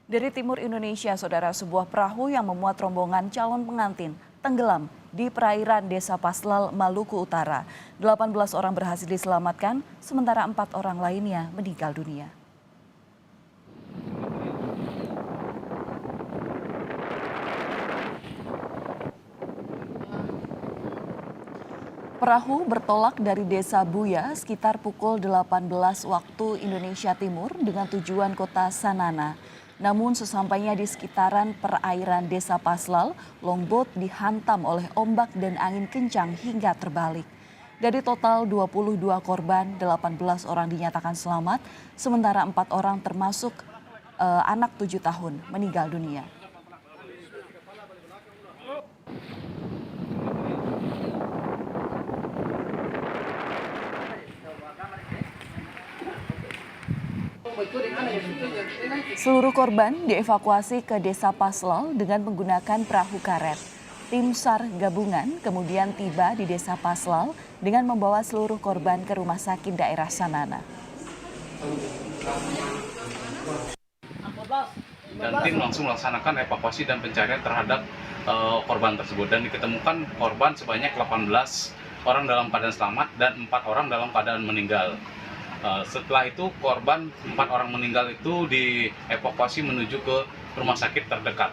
Dari timur Indonesia, saudara, sebuah perahu yang memuat rombongan calon pengantin tenggelam di perairan Desa Paslal, Maluku Utara. 18 orang berhasil diselamatkan, sementara 4 orang lainnya meninggal dunia. Perahu bertolak dari Desa Buya sekitar pukul 18 waktu Indonesia Timur dengan tujuan kota Sanana. Namun sesampainya di sekitaran perairan Desa Paslal, longboat dihantam oleh ombak dan angin kencang hingga terbalik. Dari total 22 korban, 18 orang dinyatakan selamat, sementara 4 orang termasuk anak 7 tahun meninggal dunia. Seluruh korban dievakuasi ke Desa Paslal dengan menggunakan perahu karet. Tim SAR gabungan kemudian tiba di Desa Paslal dengan membawa seluruh korban ke rumah sakit daerah Sanana. Dan tim langsung melaksanakan evakuasi dan pencarian terhadap korban tersebut. Dan diketemukan korban sebanyak 18 orang dalam keadaan selamat dan 4 orang dalam keadaan meninggal. Setelah itu korban 4 orang meninggal itu dievakuasi menuju ke rumah sakit terdekat.